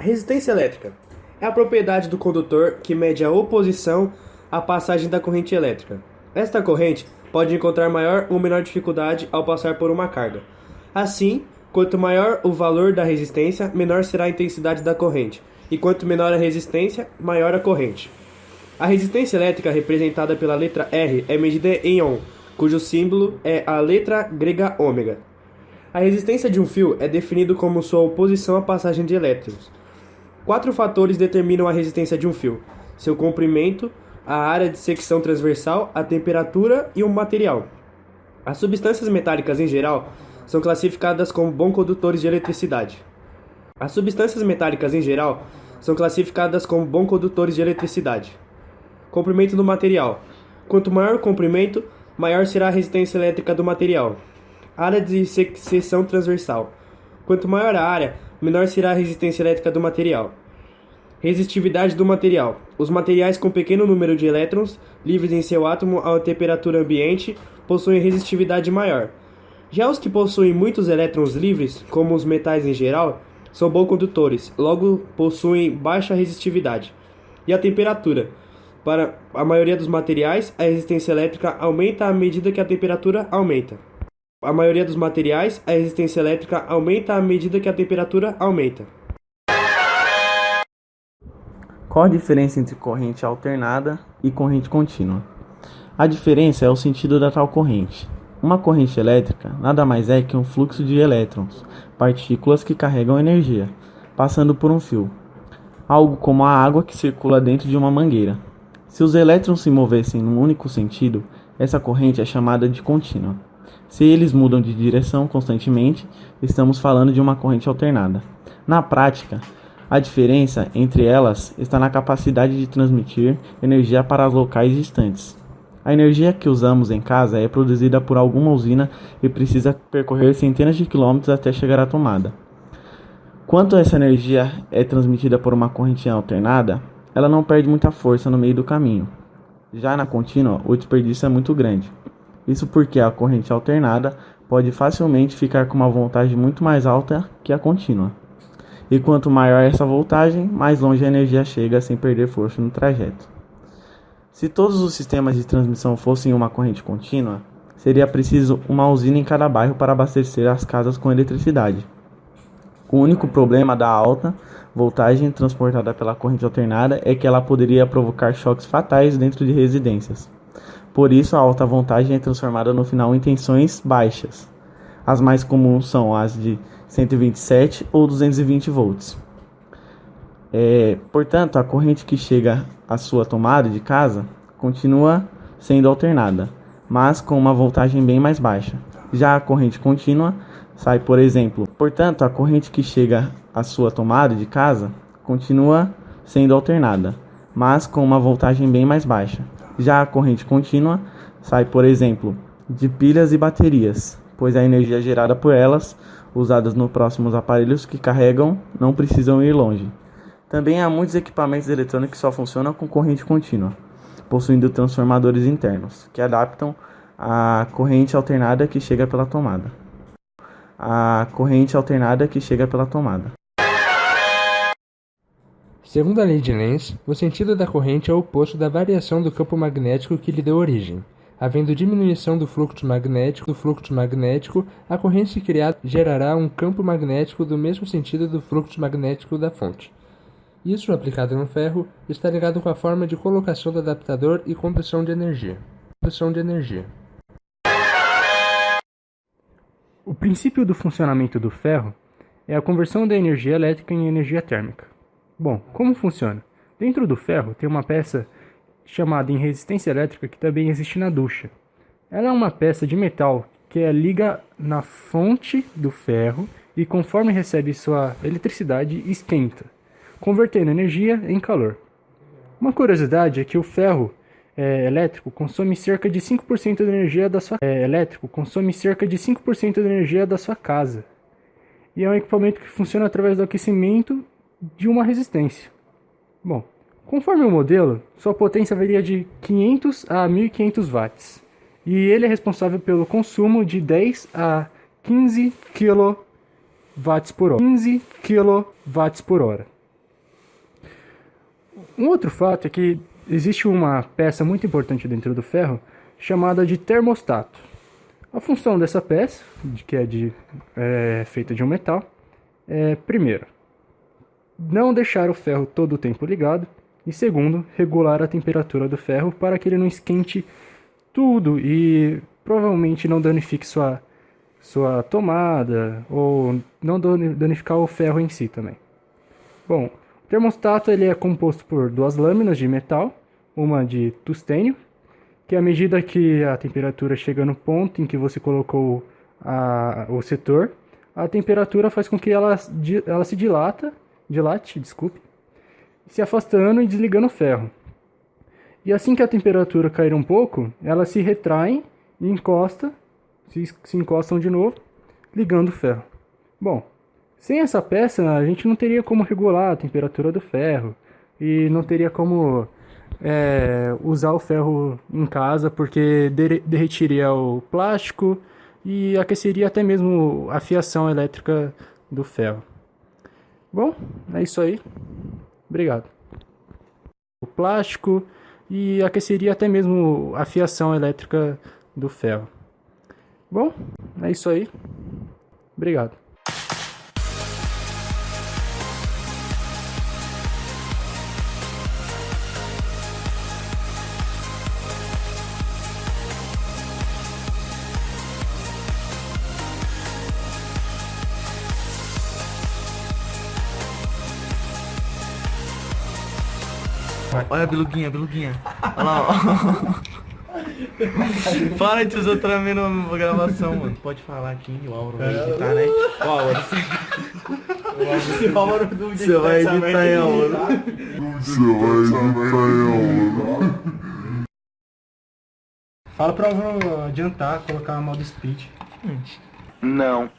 Resistência elétrica é a propriedade do condutor que mede a oposição à passagem da corrente elétrica. Esta corrente pode encontrar maior ou menor dificuldade ao passar por uma carga. Assim, quanto maior o valor da resistência, menor será a intensidade da corrente, e quanto menor a resistência, maior a corrente. A resistência elétrica representada pela letra R é medida em ohm, cujo símbolo é a letra grega ômega. A resistência de um fio é definida como sua oposição à passagem de elétrons. 4 fatores determinam a resistência de um fio: seu comprimento, a área de secção transversal, a temperatura e o material. As substâncias metálicas em geral são classificadas como bons condutores de eletricidade. As substâncias metálicas em geral são classificadas como bons condutores de eletricidade. Comprimento do material. Quanto maior o comprimento, maior será a resistência elétrica do material. Área de seção transversal. Quanto maior a área, menor será a resistência elétrica do material. Resistividade do material. Os materiais com pequeno número de elétrons livres em seu átomo a temperatura ambiente possuem resistividade maior. Já os que possuem muitos elétrons livres, como os metais em geral, são bons condutores, logo possuem baixa resistividade. E a temperatura. Para a maioria dos materiais, a resistência elétrica aumenta à medida que a temperatura aumenta. A maioria dos materiais, a resistência elétrica aumenta à medida que a temperatura aumenta. Qual a diferença entre corrente alternada e corrente contínua? A diferença é o sentido da tal corrente. Uma corrente elétrica nada mais é que um fluxo de elétrons, partículas que carregam energia, passando por um fio, algo como a água que circula dentro de uma mangueira. Se os elétrons se movessem num único sentido, essa corrente é chamada de contínua. Se eles mudam de direção constantemente, estamos falando de uma corrente alternada. Na prática, a diferença entre elas está na capacidade de transmitir energia para locais distantes. A energia que usamos em casa é produzida por alguma usina e precisa percorrer centenas de quilômetros até chegar à tomada. Quanto essa energia é transmitida por uma corrente alternada, ela não perde muita força no meio do caminho. Já na contínua, o desperdício é muito grande. Isso porque a corrente alternada pode facilmente ficar com uma voltagem muito mais alta que a contínua. E quanto maior essa voltagem, mais longe a energia chega sem perder força no trajeto. Se todos os sistemas de transmissão fossem uma corrente contínua, seria preciso uma usina em cada bairro para abastecer as casas com eletricidade. O único problema da alta voltagem transportada pela corrente alternada é que ela poderia provocar choques fatais dentro de residências. Por isso, a alta voltagem é transformada no final em tensões baixas. As mais comuns são as de 127 ou 220 volts. Portanto, a corrente que chega à sua tomada de casa continua sendo alternada, mas com uma voltagem bem mais baixa. Já a corrente contínua sai, por exemplo, portanto, a corrente que chega à sua tomada de casa continua sendo alternada, mas com uma voltagem bem mais baixa. Já a corrente contínua sai, por exemplo, de pilhas e baterias, pois a energia gerada por elas, usadas nos próximos aparelhos que carregam, não precisam ir longe. Também há muitos equipamentos eletrônicos que só funcionam com corrente contínua, possuindo transformadores internos, que adaptam a corrente alternada que chega pela tomada. Segundo a lei de Lenz, o sentido da corrente é o oposto da variação do campo magnético que lhe deu origem. Havendo diminuição do fluxo magnético, a corrente criada gerará um campo magnético do mesmo sentido do fluxo magnético da fonte. Isso, aplicado no ferro, está ligado com a forma de colocação do adaptador e condução de energia. O princípio do funcionamento do ferro é a conversão da energia elétrica em energia térmica. Bom, como funciona? Dentro do ferro tem uma peça chamada em resistência elétrica que também existe na ducha. Ela é uma peça de metal que liga na fonte do ferro e conforme recebe sua eletricidade esquenta, convertendo energia em calor. Uma curiosidade é que o ferro elétrico consome cerca de 5% da energia da sua casa. E é um equipamento que funciona através do aquecimento de uma resistência. Bom, conforme o modelo, sua potência varia de 500 a 1500 watts. E ele é responsável pelo consumo de 10 a 15 kW por hora. Um outro fato é que existe uma peça muito importante dentro do ferro chamada de termostato. A função dessa peça, que é feita de um metal, é, primeiro, não deixar o ferro todo o tempo ligado, e segundo, regular a temperatura do ferro para que ele não esquente tudo e provavelmente não danifique sua tomada ou não danificar o ferro em si também. Bom, o termostato ele é composto por duas lâminas de metal, uma de tungstênio, que à medida que a temperatura chega no ponto em que você colocou o setor, a temperatura faz com que ela se dilate, se afastando e desligando o ferro. E assim que a temperatura cair um pouco, elas se retraem e se encostam de novo, ligando o ferro. Bom, sem essa peça a gente não teria como regular a temperatura do ferro e não teria como usar o ferro em casa, porque derretiria o plástico e aqueceria até mesmo a fiação elétrica do ferro. Bom, é isso aí. Obrigado. O plástico e aqueceria até mesmo a fiação elétrica do ferro. Bom, é isso aí. Obrigado. Olha a beluguinha. Olha lá, ó. Para de usar também na gravação, mano. Pode falar aqui, o Álvaro vai editar, né? O Álvaro, você vai editar em Álvaro. Fala pra Álvaro adiantar, colocar modo speed. Não.